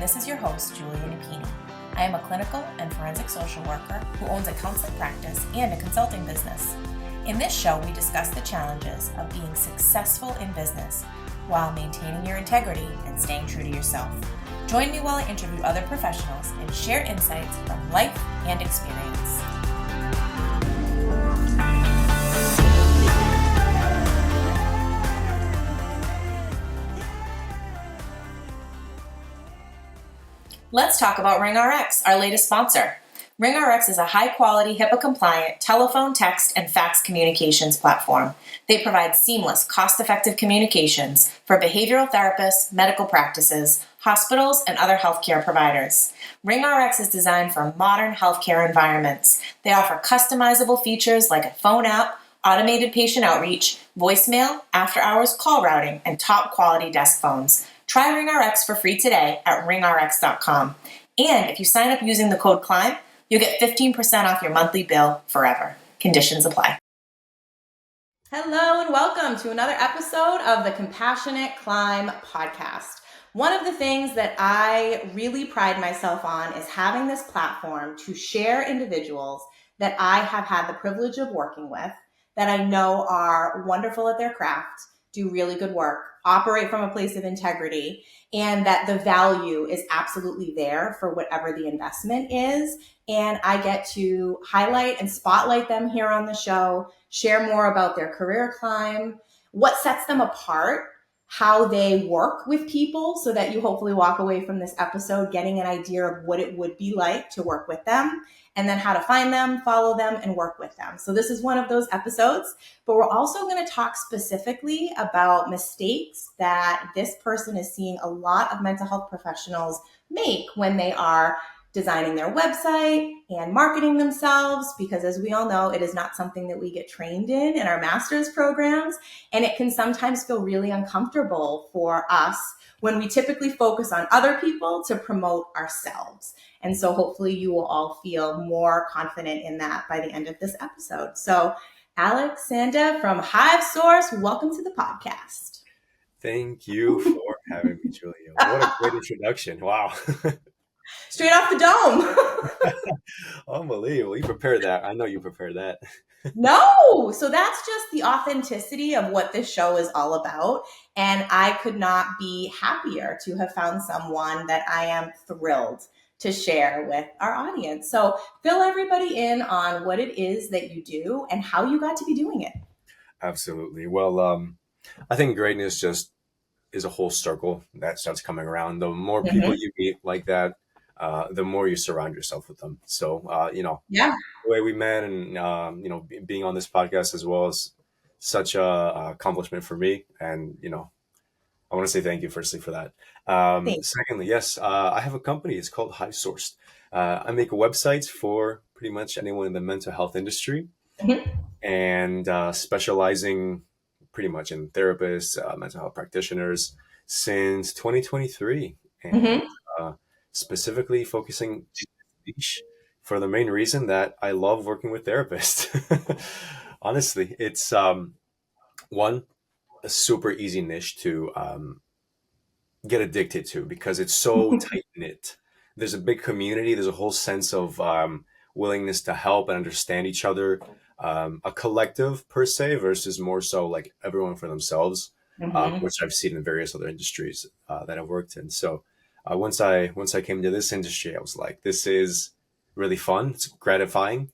this is your host, Julia Napini. I am a clinical and forensic social worker who owns a counseling practice and a consulting business. In this show, we discuss the challenges of being successful in business while maintaining your integrity and staying true to yourself. Join me while I interview other professionals and share insights from life and experience. Let's talk about RingRx, our latest sponsor. RingRx is a high-quality, HIPAA-compliant telephone, text, and fax communications platform. They provide seamless, cost-effective communications for behavioral therapists, medical practices, hospitals, and other healthcare providers. RingRx is designed for modern healthcare environments. They offer customizable features like a phone app, automated patient outreach, voicemail, after-hours call routing, and top-quality desk phones. Try RingRx for free today at ringrx.com. And if you sign up using the code CLIMB, you'll get 15% off your monthly bill forever. Conditions apply. Hello and welcome to another episode of the Compassionate Climb podcast. One of the things that I really pride myself on is having this platform to share individuals that I have had the privilege of working with, that I know are wonderful at their craft, do really good work, operate from a place of integrity, and that the value is absolutely there for whatever the investment is. And I get to highlight and spotlight them here on the show, share more about their career climb, what sets them apart, how they work with people, so that you hopefully walk away from this episode getting an idea of what it would be like to work with them, and then how to find them, follow them, and work with them. So this is one of those episodes, but we're also going to talk specifically about mistakes that this person is seeing a lot of mental health professionals make when they are designing their website and marketing themselves, because as we all know, it is not something that we get trained in our master's programs, and it can sometimes feel really uncomfortable for us when we typically focus on other people to promote ourselves. And so hopefully you will all feel more confident in that by the end of this episode. So Alex, Sandev from Hive Source, welcome to the podcast. Thank you for having me, Julia. What a great introduction. Wow. Straight off the dome. Unbelievable. You prepared that. I know you prepared that. No. So that's just the authenticity of what this show is all about. And I could not be happier to have found someone that I am thrilled to share with our audience. So fill everybody in on what it is that you do and how you got to be doing it. Absolutely. Well, I think greatness just is a whole circle that starts coming around. The more people you meet like that, the more you surround yourself with them. So, the way we met and, being on this podcast as well is such a accomplishment for me. And, I want to say thank you firstly for that. Secondly, yes, I have a company. It's called Hive Source. I make websites for pretty much anyone in the mental health industry and specializing pretty much in therapists, mental health practitioners since 2023. And specifically focusing niche for the main reason that I love working with therapists. Honestly, it's a super easy niche to get addicted to because it's so tight-knit. There's a big community. There's a whole sense of willingness to help and understand each other, a collective per se versus more so like everyone for themselves, which I've seen in various other industries that I've worked in. So once I came to this industry, I was like, this is really fun. It's gratifying.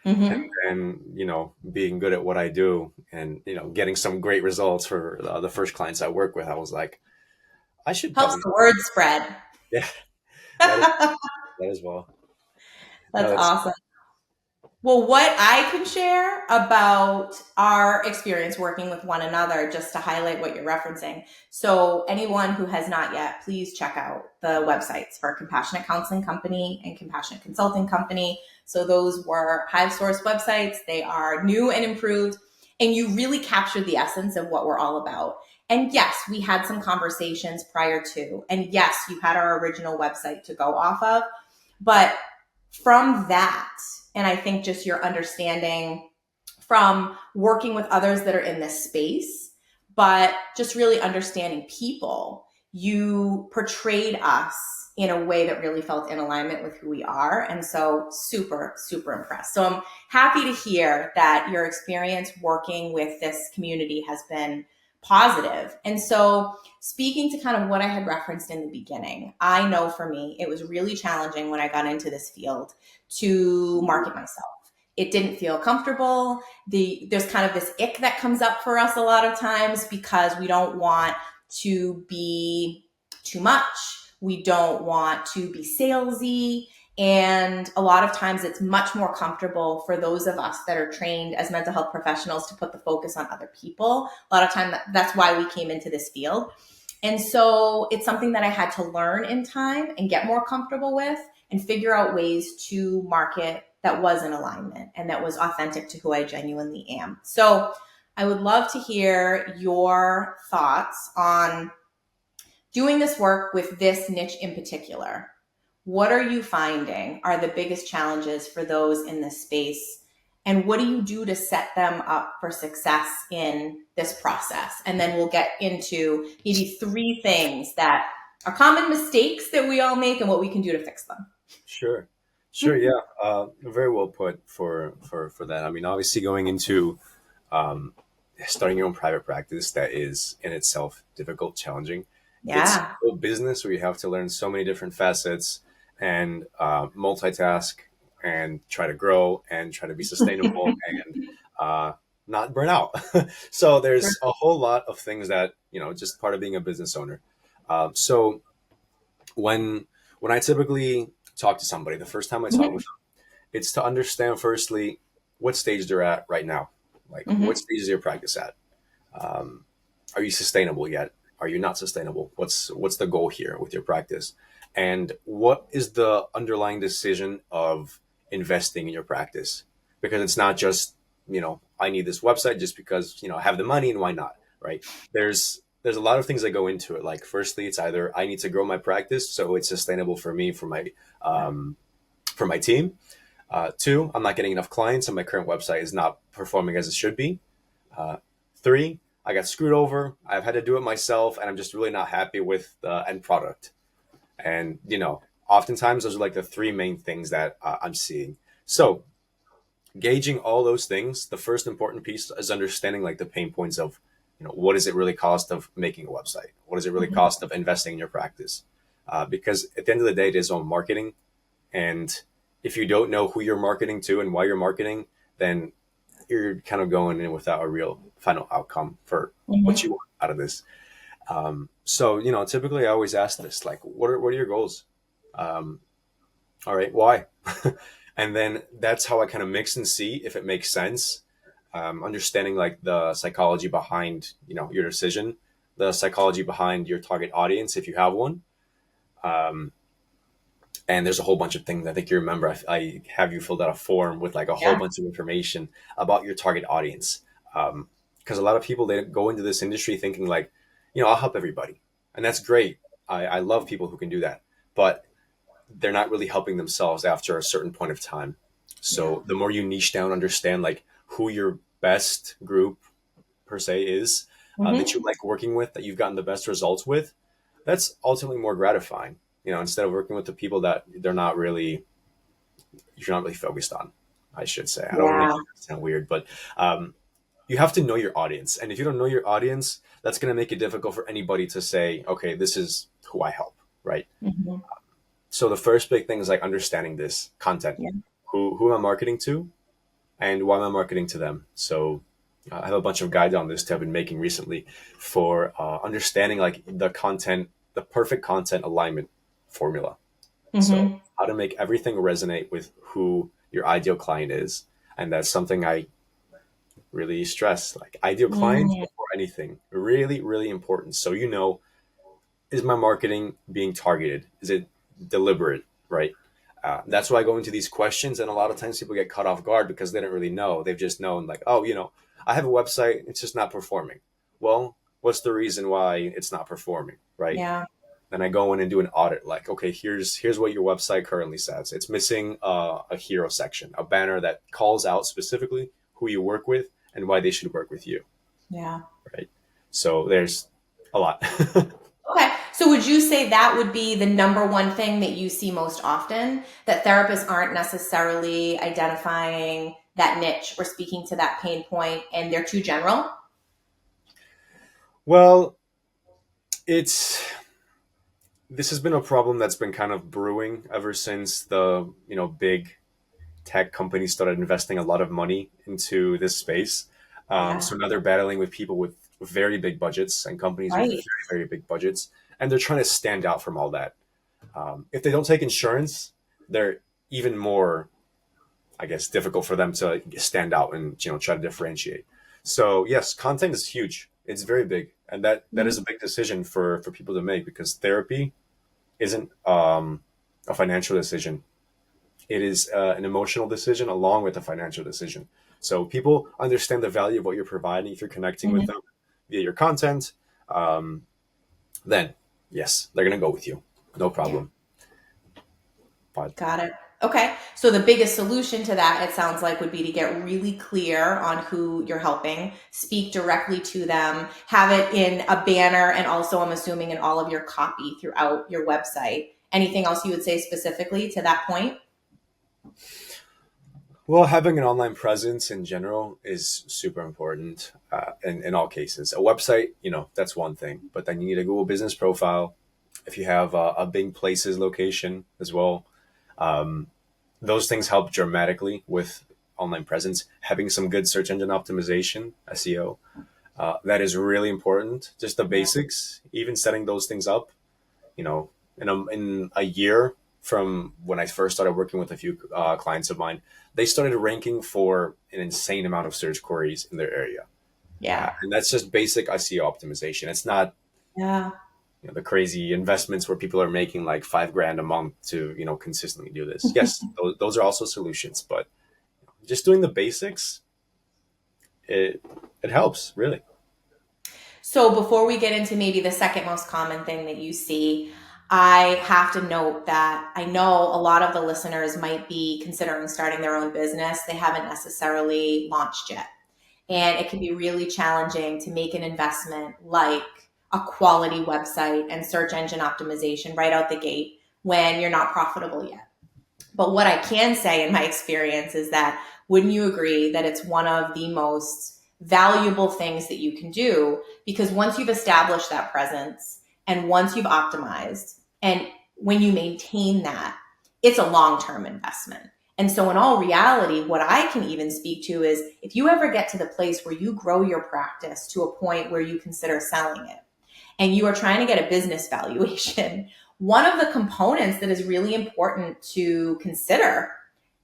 And being good at what I do and, getting some great results for the first clients I work with, I was like, I should helps the word spread. Yeah, that as well. That's awesome. Well, what I can share about our experience working with one another, just to highlight what you're referencing. So anyone who has not yet, please check out the websites for Compassionate Counseling Company and Compassionate Consulting Company. So those were Hive Source websites. They are new and improved, and you really captured the essence of what we're all about. And yes, we had some conversations prior to, and yes, you had our original website to go off of, but from that, and I think just your understanding from working with others that are in this space, but just really understanding people, you portrayed us in a way that really felt in alignment with who we are. And so super, super impressed. So I'm happy to hear that your experience working with this community has been positive. And so speaking to kind of what I had referenced in the beginning, I know for me, it was really challenging when I got into this field to market myself. It didn't feel comfortable. There's kind of this ick that comes up for us a lot of times because we don't want to be too much. We don't want to be salesy. And a lot of times it's much more comfortable for those of us that are trained as mental health professionals to put the focus on other people. A lot of time that's why we came into this field. And so it's something that I had to learn in time and get more comfortable with and figure out ways to market that was in alignment and that was authentic to who I genuinely am. So I would love to hear your thoughts on doing this work with this niche in particular. What are you finding are the biggest challenges for those in this space? And what do you do to set them up for success in this process? And then we'll get into maybe 3 things that are common mistakes that we all make and what we can do to fix them. Sure. Sure. Yeah. Very well put for that. I mean, obviously going into um, starting your own private practice, that is in itself difficult, challenging. It's Yeah. a business where you have to learn so many different facets and multitask and try to grow and try to be sustainable and uh, not burn out. So there's a whole lot of things that, just part of being a business owner. So when I typically talk to somebody, the first time I talk with Mm-hmm. them, it's to understand firstly what stage they're at right now. Like, what Mm-hmm. stage is your practice at? Um, are you sustainable yet? Are you not sustainable? What's the goal here with your practice? And what is the underlying decision of investing in your practice? Because it's not just, I need this website just because, I have the money and why not, right? There's a lot of things that go into it. Like, firstly, it's either I need to grow my practice so it's sustainable for me, um, for my team. 2, I'm not getting enough clients and my current website is not performing as it should be. 3, I got screwed over. I've had to do it myself, and I'm just really not happy with the end product. And oftentimes those are like the 3 main things that I'm seeing. So gauging all those things, the first important piece is understanding like the pain points of, what does it really cost of making a website? What does it really Mm-hmm. cost of investing in your practice? Because at the end of the day, it is on marketing, and if you don't know who you're marketing to and why you're marketing, then you're kind of going in without a real final outcome for what Mm-hmm. you want out of this. So, typically I always ask this, like, what are your goals? Um, all right, why? And then that's how I kind of mix and see if it makes sense. Understanding like the psychology behind, your decision, the psychology behind your target audience, if you have one. Um, and there's a whole bunch of things. I think you remember I have you filled out a form with like a whole Yeah. bunch of information about your target audience. Because a lot of people, they go into this industry thinking like, I'll help everybody, and that's great. I love people who can do that, but they're not really helping themselves after a certain point of time. Yeah. So the more you niche down, understand like who your best group per se is, that Mm-hmm. you like working with, that you've gotten the best results with, that's ultimately more gratifying. Instead of working with the people that you're not really focused on, I should say. I don't want to make Yeah. it sound weird, but um, you have to know your audience. And if you don't know your audience, that's going to make it difficult for anybody to say, okay, this is who I help, right? Mm-hmm. So the first big thing is like understanding this content. Yeah. Who am I marketing to, and why am I marketing to them? So I have a bunch of guides on this that I've been making recently for understanding like the content, the perfect content alignment formula. So Mm-hmm. how to make everything resonate with who your ideal client is. And that's something I really stress. Like, ideal clients Mm-hmm. before anything. Really, really important. So is my marketing being targeted? Is it deliberate? Right. That's why I go into these questions, and a lot of times people get caught off guard because they don't really know. They've just known like, oh, I have a website, it's just not performing. Well, what's the reason why it's not performing? Right. Yeah. Then I go in and do an audit. Like, okay, here's what your website currently says. It's missing a hero section, a banner that calls out specifically who you work with and why they should work with you. Yeah. Right. So there's a lot. Okay. So would you say that would be the number one thing that you see most often? That therapists aren't necessarily identifying that niche or speaking to that pain point and they're too general? Well, it's this has been a problem that's been kind of brewing ever since the big tech companies started investing a lot of money into this space. Yeah. So now they're battling with people with very big budgets and companies with very, Right. very big budgets, and they're trying to stand out from all that. If they don't take insurance, they're even more, I guess, difficult for them to stand out and try to differentiate. So yes, content is huge. It's very big, and that is a big decision for people to make because therapy isn't a financial decision. It is an emotional decision along with a financial decision. So people understand the value of what you're providing if you're connecting with Mhm. them via your content. Um, then yes, they're gonna go with you, no Yeah. problem. But Got it. Okay. So the biggest solution to that, it sounds like, would be to get really clear on who you're helping, speak directly to them, have it in a banner, and also, I'm assuming, in all of your copy throughout your website. Anything else you would say specifically to that point? well, having an online presence in general is super important in all cases. A website, that's one thing, but then you need a Google business profile. If you have a big places location as well, um, those things help dramatically with online presence. Having some good search engine optimization, SEO, that is really important. Just the Yeah. basics, even setting those things up, you know, in a year from when I first started working with a few clients of mine, they started ranking for an insane amount of search queries in their area. Yeah. And that's just basic SEO optimization. It's not Yeah. the crazy investments where people are making like 5 grand a month to consistently do this. Yes, those are also solutions, but just doing the basics, it it helps really. So before we get into maybe the second most common thing that you see, I have to note that I know a lot of the listeners might be considering starting their own business. They haven't necessarily launched yet. And it can be really challenging to make an investment like a quality website and search engine optimization right out the gate when you're not profitable yet. But what I can say in my experience is that wouldn't you agree that it's one of the most valuable things that you can do? Because once you've established that presence and once you've optimized, and when you maintain that, it's a long term investment. And so, in all reality, what I can even speak to is if you ever get to the place where you grow your practice to a point where you consider selling it, and you are trying to get a business valuation, one of the components that is really important to consider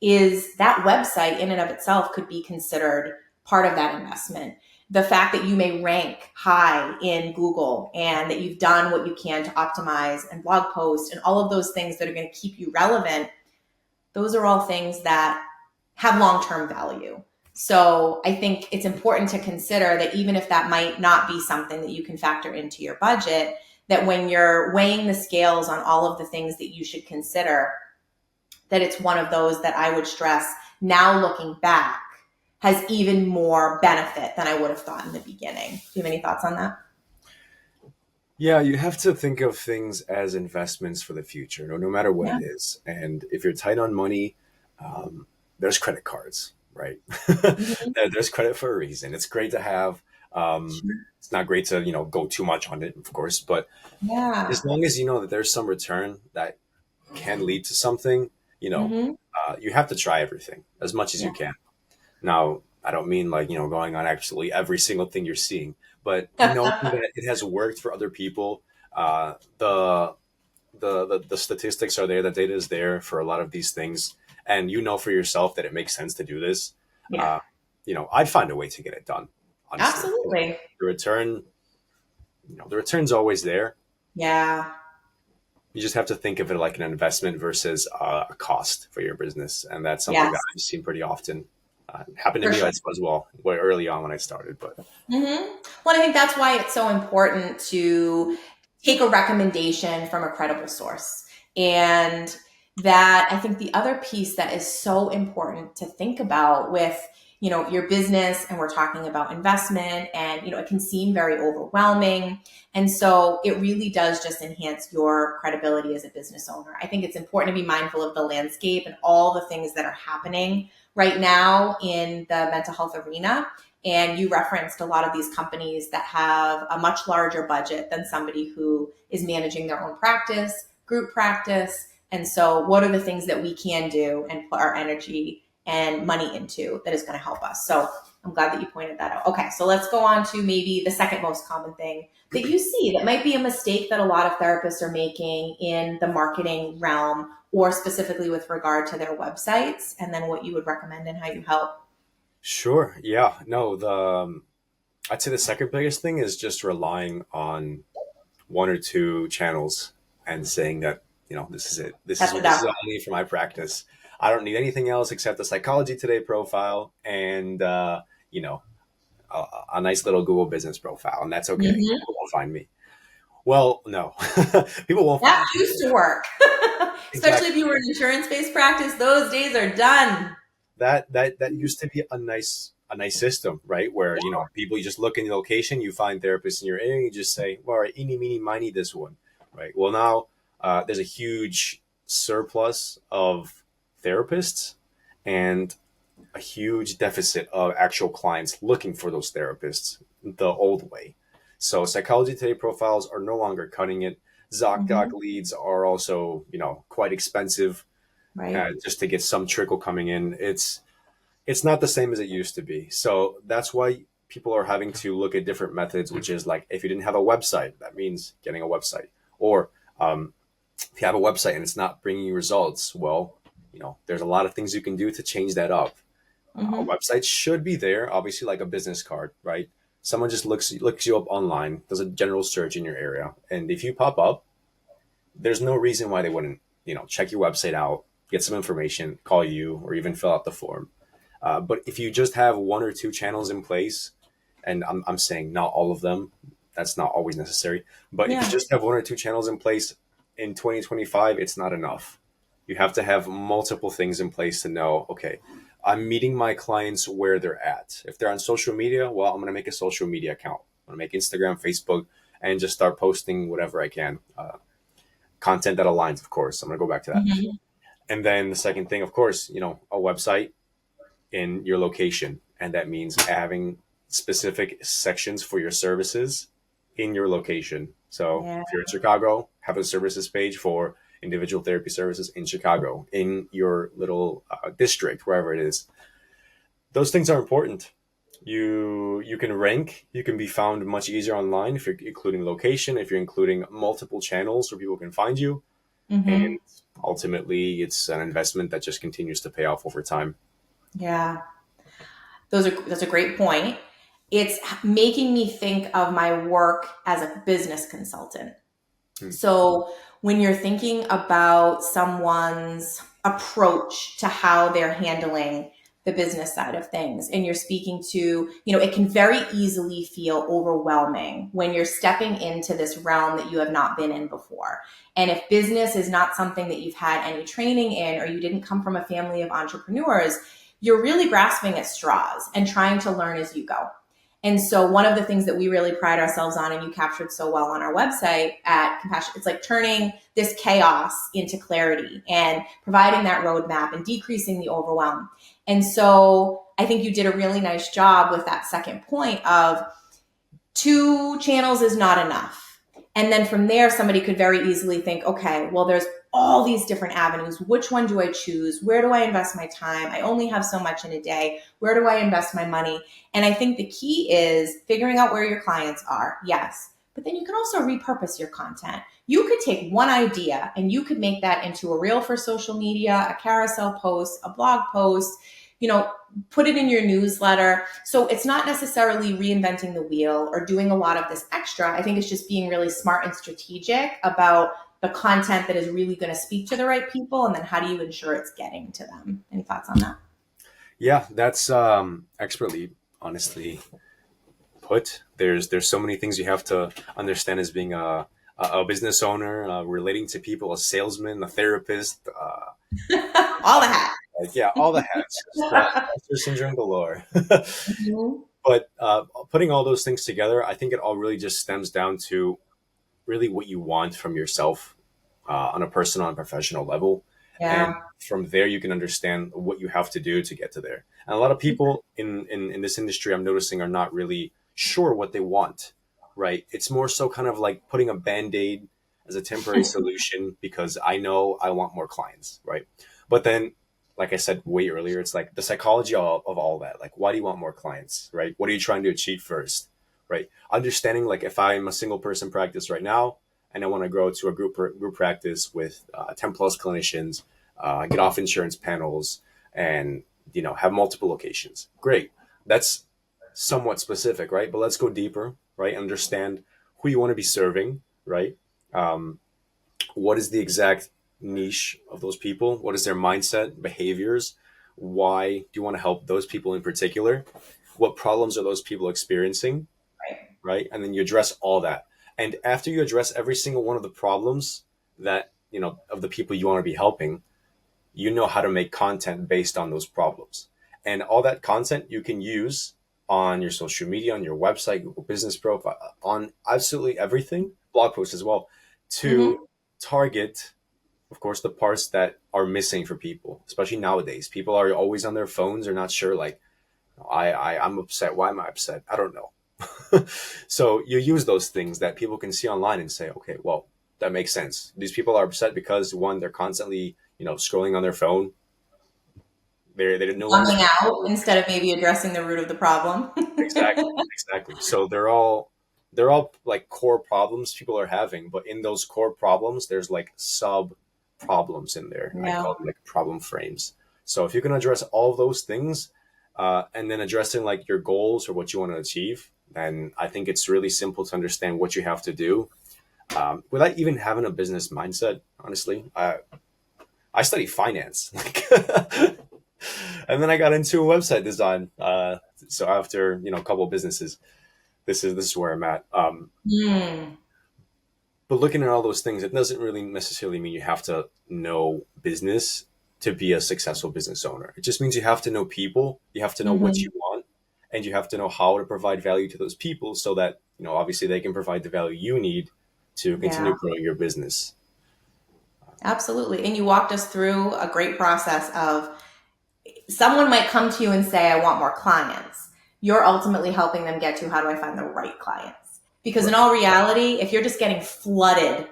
is that website in and of itself could be considered part of that investment. The fact that you may rank high in Google and that you've done what you can to optimize and blog post and all of those things that are going to keep you relevant, those are all things that have long-term value. So I think it's important to consider that even if that might not be something that you can factor into your budget, that when you're weighing the scales on all of the things that you should consider, that it's one of those that I would stress now looking back has even more benefit than I would have thought in the beginning. Do you have any thoughts on that? Yeah, you have to think of things as investments for the future, no matter what Yeah. it is. And if you're tight on money, um, there's credit cards, right? Mhm. There's credit for a reason. It's great to have. Sure. It's not great to go too much on it, of course, but Yeah. as long as you know that there's some return that can lead to something, Hmm. you have to try everything as much as Yeah. you can. Now, I don't mean like, going on absolutely every single thing you're seeing, but knowing that it has worked for other people, the statistics are there, the data is there for a lot of these things, and for yourself that it makes sense to do this. Yeah. Uh, I'd find a way to get it done, honestly. Absolutely. The return, the return's always there. Yeah. You just have to think of it like an investment versus a cost for your business, and that's something Yes. that I've seen pretty often. Happened to For me sure. as well, way early on when I started. But Well, I think that's why it's so important to take a recommendation from a credible source. And that I think the other piece that is so important to think about with, your business, and we're talking about investment, and it can seem very overwhelming. And so it really does just enhance your credibility as a business owner. I think it's important to be mindful of the landscape and all the things that are happening right now in the mental health arena. And you referenced a lot of these companies that have a much larger budget than somebody who is managing their own practice, group practice. And so what are the things that we can do and put our energy and money into that is going to help us? So I'm glad that you pointed that out. Okay, so let's go on to maybe the second most common thing that you see that might be a mistake that a lot of therapists are making in the marketing realm, or specifically with regard to their websites, and then what you would recommend and how you help. Sure. Yeah. No, I'd say the second biggest thing is just relying on one or two channels and saying that, this is it. This is That's what this is enough. all I need for my practice. I don't need anything else except the Psychology Today profile and, you know, a nice little Google business profile. And that's okay. Mm-hmm. People won't find me. Well, no, people won't find That me. used to work. Especially if Exactly. you were in insurance-based practice, those days are done. That used to be a nice system, right? Where people, you just look in the location, you find therapists in your area, you just say, well, all right, eeny meeny miny this one, right? Well, now there's a huge surplus of therapists and a huge deficit of actual clients looking for those therapists the old way. So Psychology Today profiles are no longer cutting it. ZocDoc Mm-hmm. leads are also, quite expensive Right. just to get some trickle coming in. It's not the same as it used to be. So that's why people are having to look at different methods, which is like if you didn't have a website, that means getting a website. Or if you have a website and it's not bringing you results, well, there's a lot of things you can do to change that up. A Mm-hmm. website should be there, obviously, like a business card, right? Someone just looks you up online, does a general search in your area, and if you pop up, there's no reason why they wouldn't, check your website out, get some information, call you, or even fill out the form. But if you just have one or two channels in place, and I'm saying not all of them, that's not always necessary. But if you Yeah. just have one or two channels in place in 2025, it's not enough. You have to have multiple things in place to know, okay, I'm meeting my clients where they're at. If they're on social media, well, I'm going to make a social media account. I'm going to make Instagram, Facebook, and just start posting whatever I can. Content that aligns, of course. I'm going to go back to that. Mm-hmm. And then the second thing, of course, a website in your location. And that means having specific sections for your services in your location. So Yeah. if you're in Chicago, have a services page for individual therapy services in Chicago, in your little district, wherever it is. Those things are important. You can rank, you can be found much easier online if you're including location, if you're including multiple channels where people can find you. Mm-hmm. And ultimately, it's an investment that just continues to pay off over time. Yeah. That's a great point. It's making me think of my work as a business consultant. Hmm. So when you're thinking about someone's approach to how they're handling the business side of things, and you're speaking to, it can very easily feel overwhelming when you're stepping into this realm that you have not been in before. And if business is not something that you've had any training in, or you didn't come from a family of entrepreneurs, you're really grasping at straws and trying to learn as you go. And so one of the things that we really pride ourselves on, and you captured so well on our website at Compassion, it's like turning this chaos into clarity and providing that roadmap and decreasing the overwhelm. And so I think you did a really nice job with that second point of two channels is not enough. And then from there, somebody could very easily think, okay, well, there's all these different avenues. Which one do I choose? Where do I invest my time? I only have so much in a day. Where do I invest my money? And I think the key is figuring out where your clients are. Yes. But then you can also repurpose your content. You could take one idea and you could make that into a reel for social media, a carousel post, a blog post, you know, put it in your newsletter. So it's not necessarily reinventing the wheel or doing a lot of this extra. I think it's just being really smart and strategic about the content that is really going to speak to the right people, and then how do you ensure it's getting to them? Any thoughts on that? Yeah, that's expertly, honestly put. There's so many things you have to understand as being a business owner, relating to people, a salesman, a therapist, All the hats. Like, yeah, all the hats, just imposter syndrome galore. Mhm. But putting all those things together, I think it all really just stems down to really what you want from yourself on a personal and professional level. And Yeah. from there, you can understand what you have to do to get to there. And a lot of people in this industry, I'm noticing, are not really sure what they want, right? It's more so kind of like putting a band aid as a temporary solution because I know I want more clients, right? But then, like I said way earlier, it's like the psychology of all that. Like, why do you want more clients, right? What are you trying to achieve first, right? Understanding, like, if I'm a single person practice right now, and I want to grow to a group practice with 10 plus clinicians, get off insurance panels, and have multiple locations. Great, that's somewhat specific, right? But let's go deeper, right? Understand who you want to be serving, right? Um, what is the exact niche of those people? What is their mindset, behaviors? Why do you want to help those people in particular? What problems are those people experiencing? Right. Right? And then you address all that. And after you address every single one of the problems that, of the people you want to be helping, you know how to make content based on those problems. And all that content you can use on your social media, on your website, Google Business Profile, on absolutely everything, blog posts as well, to Hmm. target, of course, the parts that are missing for people, especially nowadays. People are always on their phones, are not sure, like, I'm upset. Why am I upset? I don't know. So you use those things that people can see online and say, okay, well, that makes sense. These people are upset because one, they're constantly, scrolling on their phone. They no longer Numbing out instead of maybe addressing the root of the problem. exactly. So they're all like core problems people are having, but in those core problems, there's like sub problems in there. I Yeah. call them like problem frames. So if you can address all of those things, and then addressing like your goals or what you want to achieve, then I think it's really simple to understand what you have to do without even having a business mindset. Honestly, I study finance, like, and then I got into website design. So after a couple of businesses, this is where I'm at. Hmm. But looking at all those things, it doesn't really necessarily mean you have to know business to be a successful business owner. It just means you have to know people, you have to know what Hmm. you want, and you have to know how to provide value to those people so that, obviously they can provide the value you need to Yeah, continue growing your business. absolutely. And you walked us through a great process of someone might come to you and say, I want more clients. You're ultimately helping them get to how do I find the right clients? Because in Right. all reality, if you're just getting flooded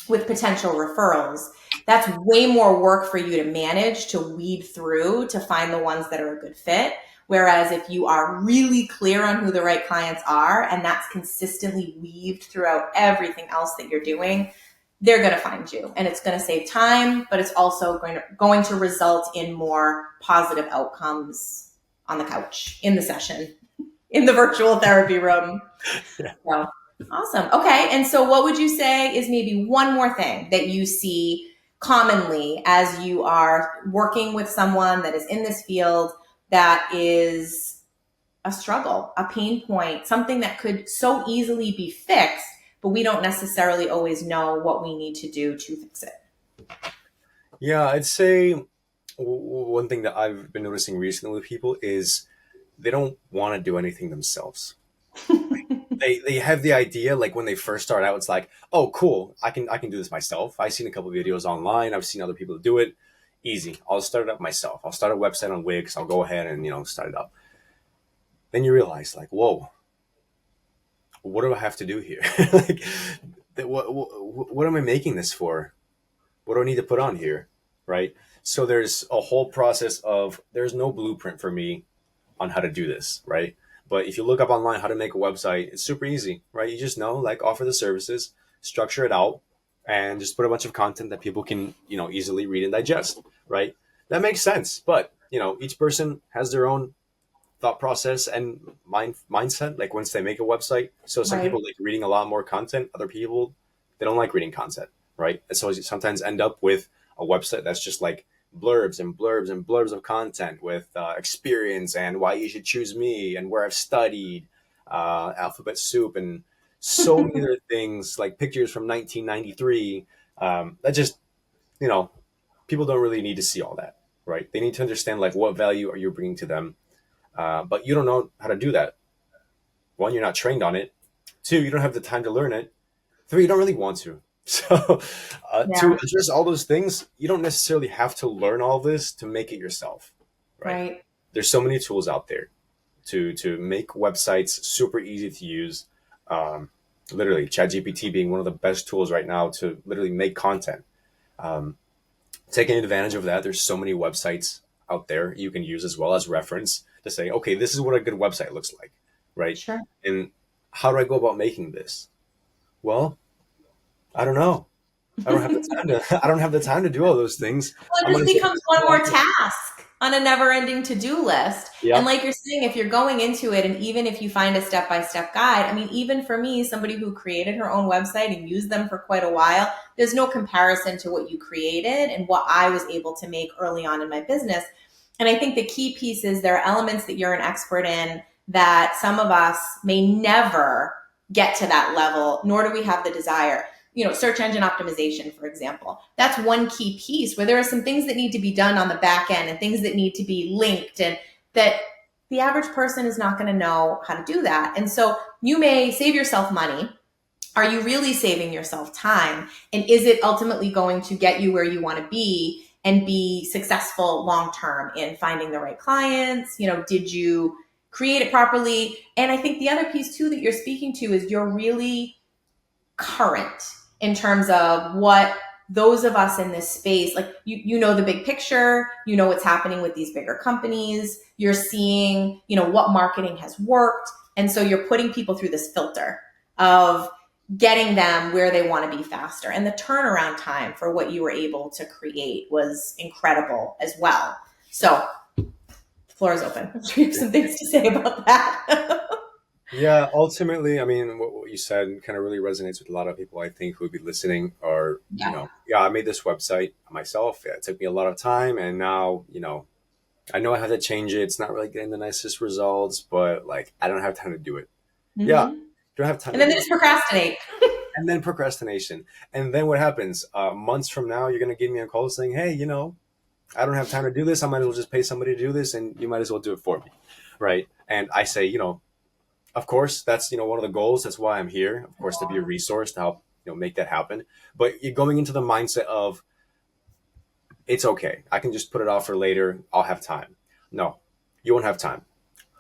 with potential referrals, that's way more work for you to manage, to weed through, to find the ones that are a good fit. Whereas if you are really clear on who the right clients are and that's consistently weaved throughout everything else that you're doing, they're going to find you and it's going to save time, but it's also going to result in more positive outcomes on the couch, in the session, in the virtual therapy room. Yeah. So awesome. Okay. And so what would you say is maybe one more thing that you see commonly as you are working with someone that is in this field that is a struggle, a pain point, something that could so easily be fixed, but we don't necessarily always know what we need to do to fix it? Yeah, I'd say one thing that I've been noticing recently with people is they don't want to do anything themselves. They have the idea, like when they first start out, it's like, oh, cool, I can do this myself. I've seen a couple of videos online. I've seen other people do it. Easy. I'll start it up myself. I'll start a website on Wix. I'll go ahead and start it up. Then you realize, like, whoa, what do I have to do here? Like, what am I making this for? What do I need to put on here? Right. So there's a whole process of there's no blueprint for me on how to do this, right? But if you look up online how to make a website, it's super easy, right? You just know, like, offer the services, structure it out, and just put a bunch of content that people can, easily read and digest, right? That makes sense. But, each person has their own thought process and mindset, like once they make a website. So some Right. people like reading a lot more content, other people, they don't like reading content, right? And so you sometimes end up with a website that's just like blurbs and blurbs and blurbs of content with experience and why you should choose me and where I've studied, alphabet soup, and so many other things, like pictures from 1993. That just, you know people don't really need to see all that, right? They need to understand like what value are you bringing to them, but you don't know how to do that. One, you're not trained on it. Two, you don't have the time to learn it. Three, you don't really want to. So, to Yeah. address all those things, you don't necessarily have to learn all this to make it yourself, right? Right. There's so many tools out there to make websites super easy to use. Um, Literally, ChatGPT being one of the best tools right now to literally make content. Um, Taking advantage of that, there's so many websites out there you can use as well as reference to say, okay, this is what a good website looks like, right? Sure. And how do I go about making this? Well, I don't know. I don't have the time to. I don't have the time to do all those things. Well, I'm it just gonna say, becomes one well, more task on a never-ending to-do list. And yeah, like you're saying, if you're going into it, and even if you find a step-by-step guide, I mean, even for me, somebody who created her own website and used them for quite a while, there's no comparison to what you created and what I was able to make early on in my business. And I think the key piece is there are elements that you're an expert in that some of us may never get to that level, nor do we have the desire. Search engine optimization, for example. That's one key piece where there are some things that need to be done on the back end and things that need to be linked, and that the average person is not going to know how to do that. And so you may save yourself money. Are you really saving yourself time? And is it ultimately going to get you where you want to be and be successful long term in finding the right clients? Did you create it properly? And I think the other piece too that you're speaking to is you're really current in terms of what those of us in this space, like you know the big picture, you know what's happening with these bigger companies, you're seeing, what marketing has worked. And so you're putting people through this filter of getting them where they want to be faster. And the turnaround time for what you were able to create was incredible as well. So the floor is open. I'm sure you have some things to say about that. yeah. Ultimately, I mean, what you said kind of really resonates with a lot of people. I think who would be listening, or Yeah. yeah, I made this website myself. Yeah, it took me a lot of time, and now I know I have to change it. It's not really getting the nicest results, but like I don't have time to do it. Yeah, Mm-hmm. don't have time And to then they do it. just procrastinate. And then procrastination. And then what happens? Months from now, you're going to give me a call saying, hey, I don't have time to do this. I might as well just pay somebody to do this, and you might as well do it for me. Right. And I say, of course, that's, one of the goals. That's why I'm here, of course, to be a resource to help, make that happen. But you're going into the mindset of, it's okay. I can just put it off for later. I'll have time. No, you won't have time.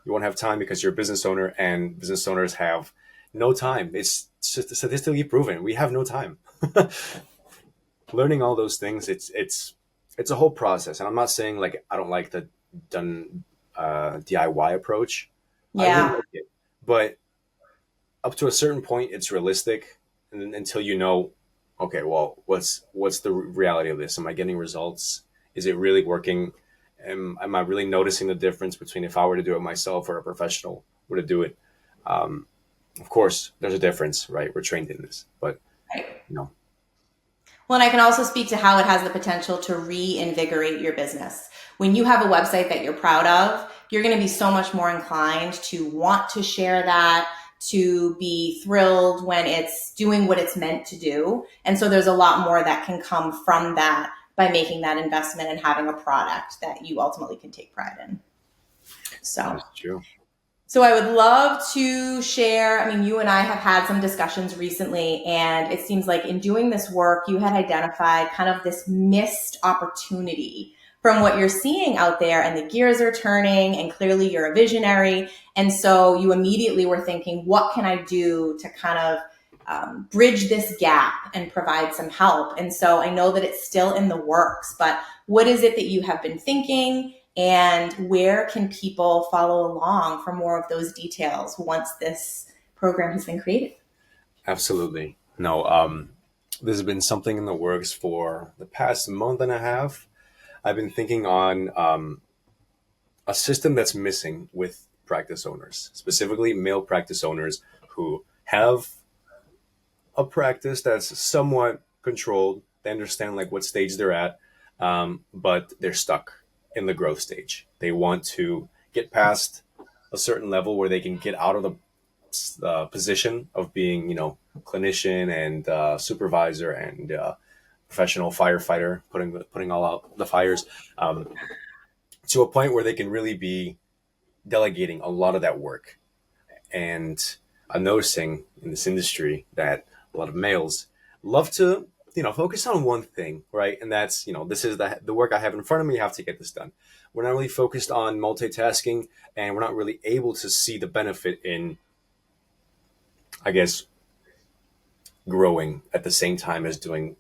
You won't have time because you're a business owner, and business owners have no time. It's just statistically proven. We have no time. Learning all those things, it's a whole process. And I'm not saying like I don't like the done DIY approach. I really Yeah. like it, but up to a certain point, it's realistic, and then until okay, well, what's the reality of this? Am I getting results? Is it really working? Am I really noticing the difference between if I were to do it myself or a professional were to do it? Um, of course, there's a difference, right? We're trained in this, but Right. you know, Well, and I can also speak to how it has the potential to reinvigorate your business. When you have a website that you're proud of, you're going to be so much more inclined to want to share that, to be thrilled when it's doing what it's meant to do. And so there's a lot more that can come from that by making that investment and having a product that you ultimately can take pride in. that So. is true. So I would love to share. I mean, you and I have had some discussions recently, and it seems like in doing this work, you had identified kind of this missed opportunity from what you're seeing out there, and the gears are turning, and clearly you're a visionary. And so you immediately were thinking, what can I do to kind of bridge this gap and provide some help? And so I know that it's still in the works, but what is it that you have been thinking? And where can people follow along for more of those details once this program has been created? Absolutely. No, there's been something in the works for the past month and a half. I've been thinking on a system that's missing with practice owners, specifically male practice owners who have a practice that's somewhat controlled. They understand like what stage they're at, but they're stuck in the growth stage. They want to get past a certain level where they can get out of the position of being, clinician and supervisor and professional firefighter, putting all out the fires, to a point where they can really be delegating a lot of that work. And I'm noticing in this industry that a lot of males love to, focus on one thing, right? And that's, this is the work I have in front of me. I have to get this done. We're not really focused on multitasking, and we're not really able to see the benefit in, I guess, growing at the same time as doing,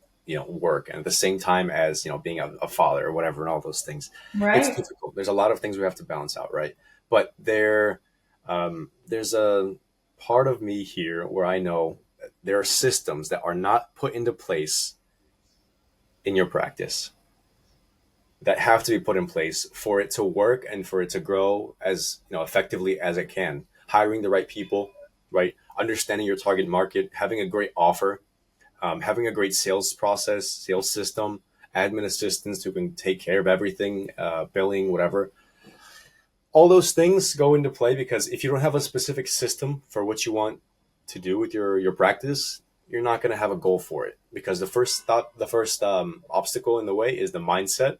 work, and at the same time as, being a father or whatever, and all those things. It's Right. difficult. There's a lot of things we have to balance out, right? But there's a part of me here where I know there are systems that are not put into place in your practice that have to be put in place for it to work and for it to grow as, effectively as it can. Hiring the right people, right? Understanding your target market, having a great offer, having a great sales process, sales system, admin assistants who can take care of everything, billing, whatever. All those things go into play, because if you don't have a specific system for what you want to do with your practice, you're not going to have a goal for it, because the first obstacle in the way is the mindset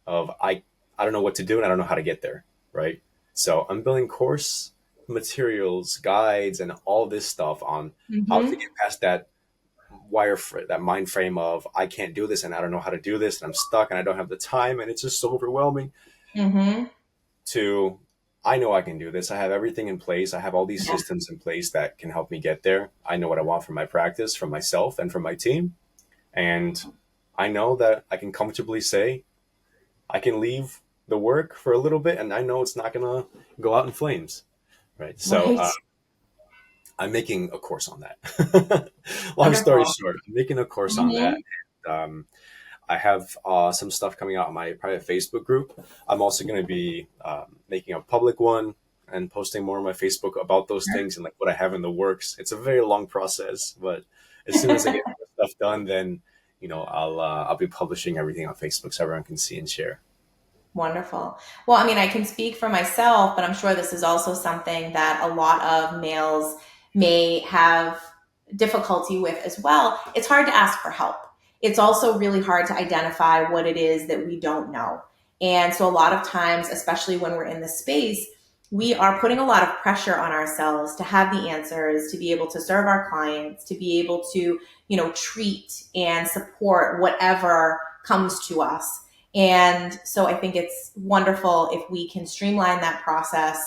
of I don't know what to do and I don't know how to get there, right? So I'm building course materials, guides, and all this stuff on how to Mm-hmm. get past that that mind frame of I can't do this and I don't know how to do this and I'm stuck and I don't have the time and it's just so overwhelming, Mm-hmm. to I know I can do this. I have everything in place. I have all these Yeah. systems in place that can help me get there. I know what I want from my practice, from myself, and from my team. And I know that I can comfortably say I can leave the work for a little bit and I know it's not going to go out in flames. Right. So Right. I'm making a course on that. Long story Wonderful. short, I'm making a course on that. Mm-hmm. I have some stuff coming out on my private Facebook group. I'm also going to be making a public one and posting more on my Facebook about those things and like what I have in the works. It's a very long process, but as soon as I get stuff done, then I'll be publishing everything on Facebook so everyone can see and share. Wonderful. Well, I mean, I can speak for myself, but I'm sure this is also something that a lot of males may have difficulty with as well. It's hard to ask for help. It's also really hard to identify what it is that we don't know. And so, a lot of times, especially when we're in the space, we are putting a lot of pressure on ourselves to have the answers, to be able to serve our clients, to be able to, treat and support whatever comes to us. And so I think it's wonderful if we can streamline that process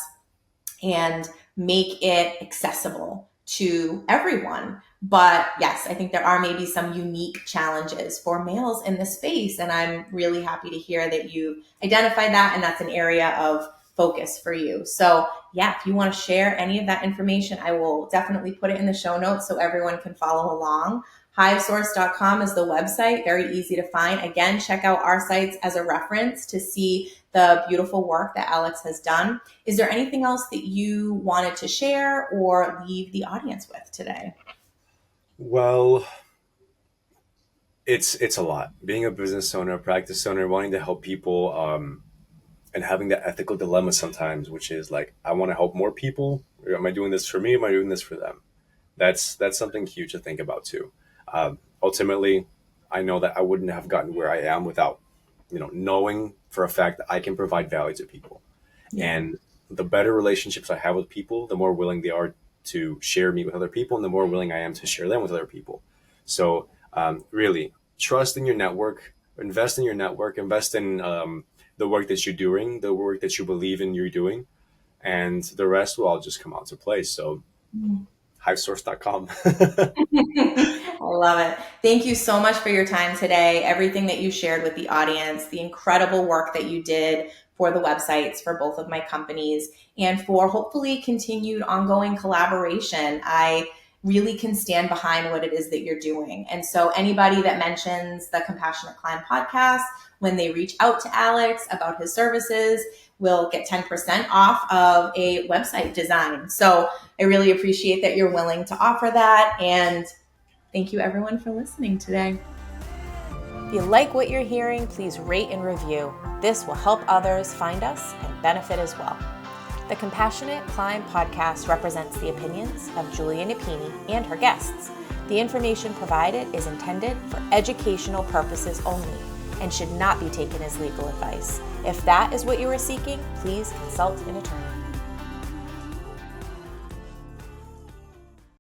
and make it accessible to everyone. But yes, I think there are maybe some unique challenges for males in this space. And I'm really happy to hear that you identified that and that's an area of focus for you. So yeah, if you want to share any of that information, I will definitely put it in the show notes so everyone can follow along. Hivesource.com is the website, very easy to find. Again, check out our sites as a reference to see the beautiful work that Alex has done. Is there anything else that you wanted to share or leave the audience with today? Well, it's a lot. Being a business owner, a practice owner, wanting to help people, and having that ethical dilemma sometimes, which is like, I want to help more people. Or am I doing this for me? Am I doing this for them? That's something huge to think about too. Ultimately, I know that I wouldn't have gotten where I am without, knowing for a fact that I can provide value to people. Yeah. And the better relationships I have with people, the more willing they are to share me with other people, and the more willing I am to share them with other people. So really, trust in your network, invest in your network, invest in the work that you're doing, the work that you believe in you're doing, and the rest will all just come out to play. So hivesource.com. I love it. Thank you so much for your time today, everything that you shared with the audience, the incredible work that you did for the websites for both of my companies, and for hopefully continued ongoing collaboration. I really can stand behind what it is that you're doing. And so anybody that mentions the Compassionate Climb podcast, when they reach out to Alex about his services, will get 10% off of a website design. So I really appreciate that you're willing to offer that. And thank you everyone for listening today. If you like what you're hearing, please rate and review. This will help others find us and benefit as well. The Compassionate Climb podcast represents the opinions of Julia Napini and her guests. The information provided is intended for educational purposes only and should not be taken as legal advice. If that is what you are seeking, please consult an attorney.